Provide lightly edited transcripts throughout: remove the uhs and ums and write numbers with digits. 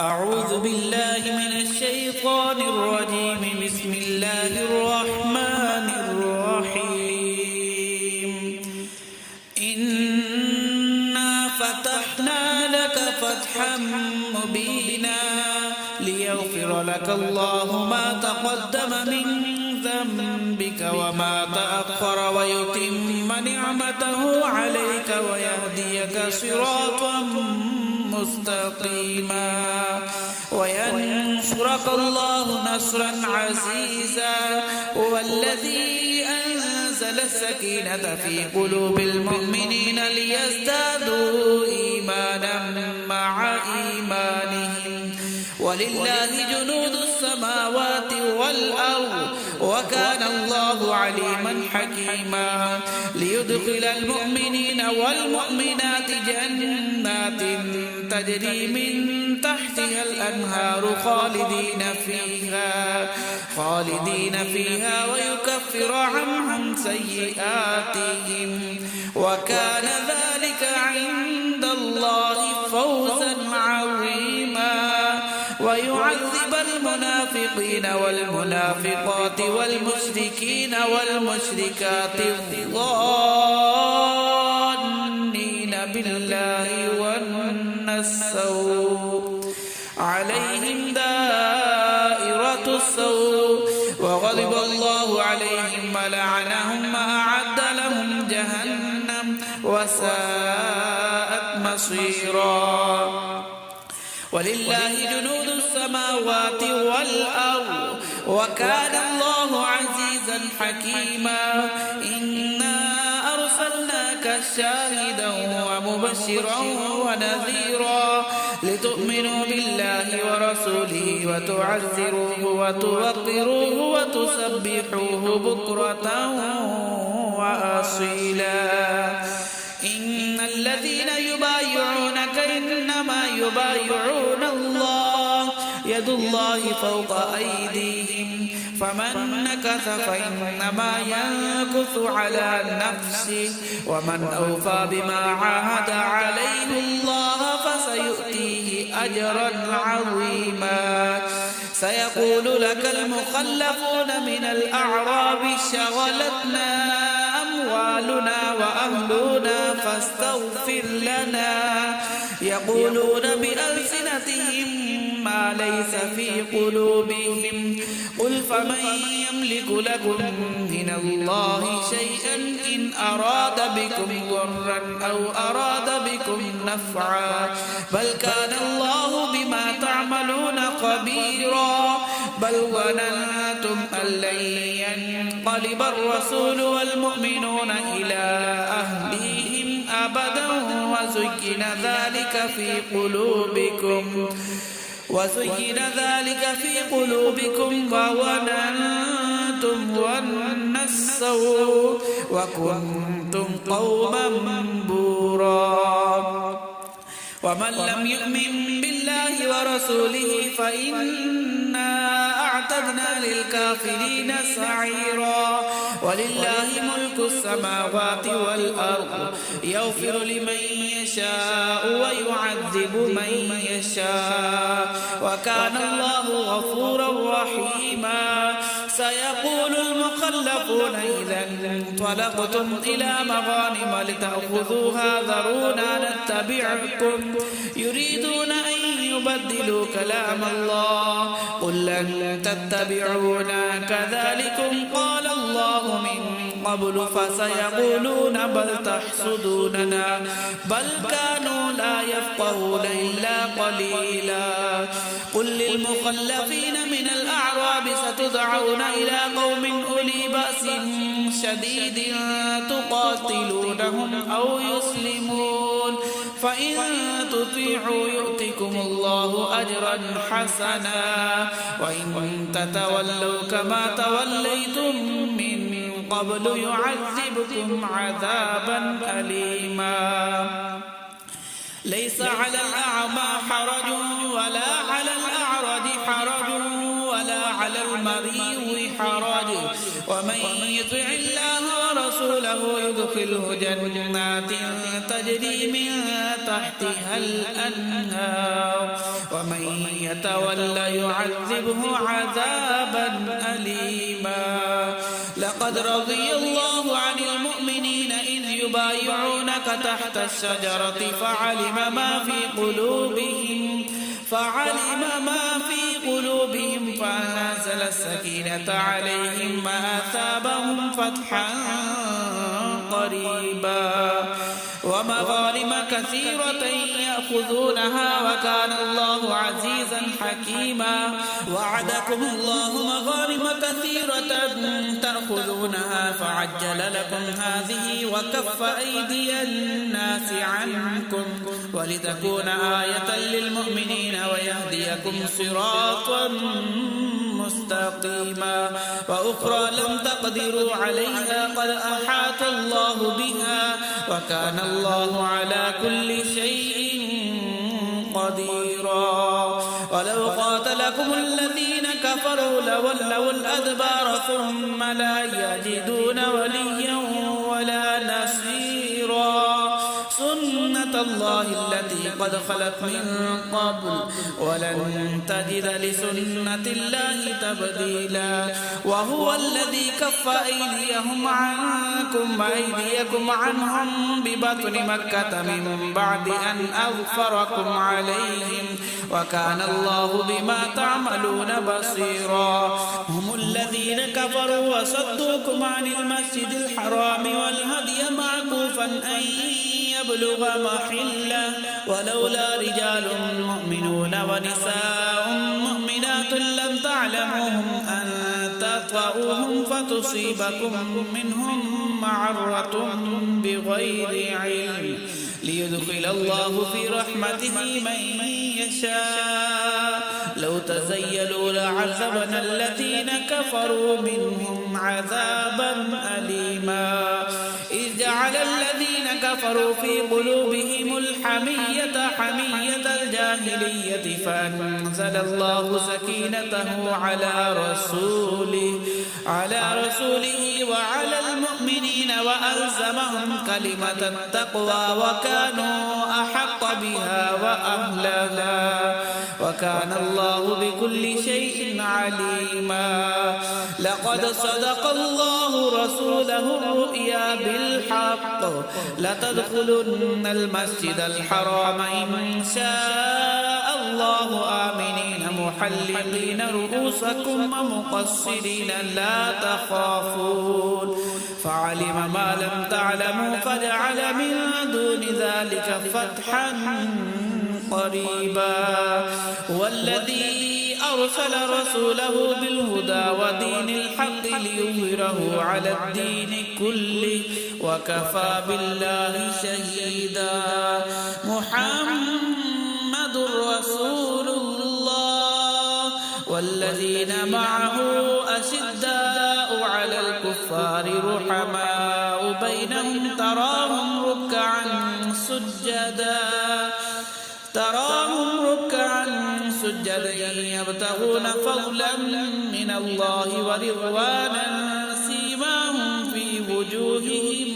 أعوذ بالله من الشيطان الرجيم. بسم الله الرحمن الرحيم. إنا فتحنا لك فتحا مبينا ليغفر لك الله ما تقدم من ذنبك وما تأخر ويتم نعمته عليك ويهديك صراطا مستقيما وينصرك الله نصرا عزيزا. هو الذي أنزل السكينة في قلوب المؤمنين ليزدادوا إيمانا مع إيمانهم ولله جنود السماوات والأرض وكان الله عليما حكيما. ليدخل المؤمنين والمؤمنات جنات تجري من تحتها الأنهار خالدين فيها ويكفر عنهم سيئاتهم وكان ذلك عند الله فوزا عظيما. ويعذب المنافقين والمنافقات والمشركين والمشركات الظانين بالله ظن السوء عليهم دائرة السوء وغضب الله عليهم ولعنهم وأعد لهم جهنم وساءت مصيرا. ولله جنود السماوات والأرض وكان الله عزيزا حكيما. إنا أرسلناك شاهدا ومبشرا ونذيرا لتؤمنوا بالله ورسوله وتعزروه وتوقروه وتسبحوه بكرة وأصيلا. إن الذين يبايعونك إنما يبايعون الله يد الله فوق أيديهم فمن نكث فإنما ينكث على نفسه ومن أوفى بما عاهد عليه الله فسيؤتيه أجرا عظيما. سيقول لك المخلفون من الأعراب شغلتنا أموالنا وأهلنا فاستغفر لنا يقولون بألسنتهم ما ليس في قلوبهم قل فمن يملك لكم من الله شيئا إن أراد بكم ضرا أو أراد بكم نفعا بل كان الله بما تعملون خبيرا. بل ظننتم أن لن ينقلب الرسول والمؤمنون إلى أهليهم أبدا وزين ذلك في قلوبكم وظننتم ظن السوء وكنتم قوما بورا. ومن لم يؤمن بالله ورسوله فإنا أعتدنا للكافرين سعيرا. ولله ملك السماوات والأرض يغفر لمن يشاء ويعذب من يشاء وكان الله غفورا رحيما. سيقول المخلفون إذا انطلقتم إلى مغانم لتأخذوها ذرونا نتبعكم يريدون أن يبدلوا كلام الله قل لن تتبعونا كذلكم قال الله من قبل فسيقولون بل تحسدوننا بل كانوا لا يفقهون إلا قليلا. قل للمخلفين من الأعراب ستدعون إلى قوم أولي بأس شديد تقاتلونهم أو يسلمون فإن تطيعوا يؤتكم الله أجرا حسنا وإن تتولوا كما توليتم من قبل يعذبكم عذابا أليما. ليس على الأعمى حرج ولا على الأعرج حرج ولا على المريض حرج ومن يطع الله ورسوله يدخله جنات تجري من تحتها الأنهار ومن يتولى يعذبه عذابا أليما. لقد رضي الله عن المؤمنين إذ يبايعونك تحت الشجرة فعلم ما في قلوبهم فأنزل السكينة عليهم وأثابهم فتحا قريبا ومغانم كثيرة يأخذونها وكان الله عزيزا حكيما. وعدكم الله مغانم كثيرة تأخذونها فعجل لكم هذه وكف أيدي الناس عنكم ولتكون آية للمؤمنين ويهديكم صراطا مستقيما. وأخرى لم تقدروا عليها قد أحاط الله بها وكان الله على كل شيء قديرا. ولو قاتلكم الذين كفروا لولوا الأدبار ثم لا يجدون وليا ولا نصيرا. سنة الله التي قد خلت من قبل ولن تجد لسنة الله تبديلا. وهو الذي كف أيديهم عنكم وأيديكم عنهم ببطن مكة من بعد أن أظفركم عليهم وكان الله بما تعملون بصيرا. هم الذين كفروا وصدوكم عن المسجد الحرام والهدي معكوفا أن يبلغ محله ولولا رجال مؤمنون ونساء مؤمنات لم تعلموهم أن تطؤوهم فتصيبكم منهم معرة بغير علم ليدخل الله في رحمته من يشاء. لو تزيلوا لعذبنا الذين كفروا منهم عذابا أليما. إذ جعل الذين كفروا في قلوبهم الحمية حمية الجاهلية فأنزل الله سكينته على رسوله وعلى المؤمنين وألزمهم كلمة التقوى وكانوا أحق بها وأهلها وكان الله بكل شيء عليما. لقد صدق الله رسوله الرؤيا بالحق لتدخلن المسجد الحرام إن شاء الله آمنين محلقين رؤوسكم ومقصرين لا تخافون فعلم ما لم تعلموا فجعل من دون ذلك فتحا قريبا. والذي أرسل رسوله بالهدى ودين الحق ليظهره على الدين كله وكفى بالله شهيدا. محمد رسول الله والذين معه أشداء على الكفار رحماء بينهم تراهم ركعا سجدا يبتغون فضلا من الله ورضوانا سيماهم في وجوههم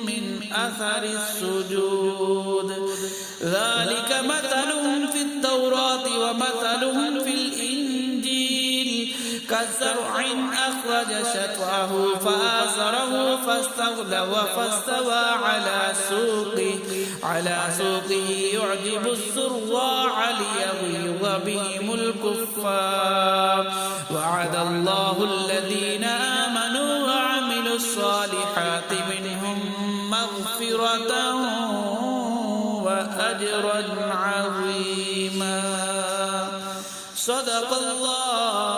من أثر السجود ذلك مثلهم في التوراة ومثلهم في الإنجيل كزرع أخرج شطأه فآزره فاستغلظ فاستوى على سوقه يعجب الزراع ليغيظ بهم الكفار. وعد الله الذين آمنوا وعملوا الصالحات منهم مغفرة وأجرا عظيما. صدق الله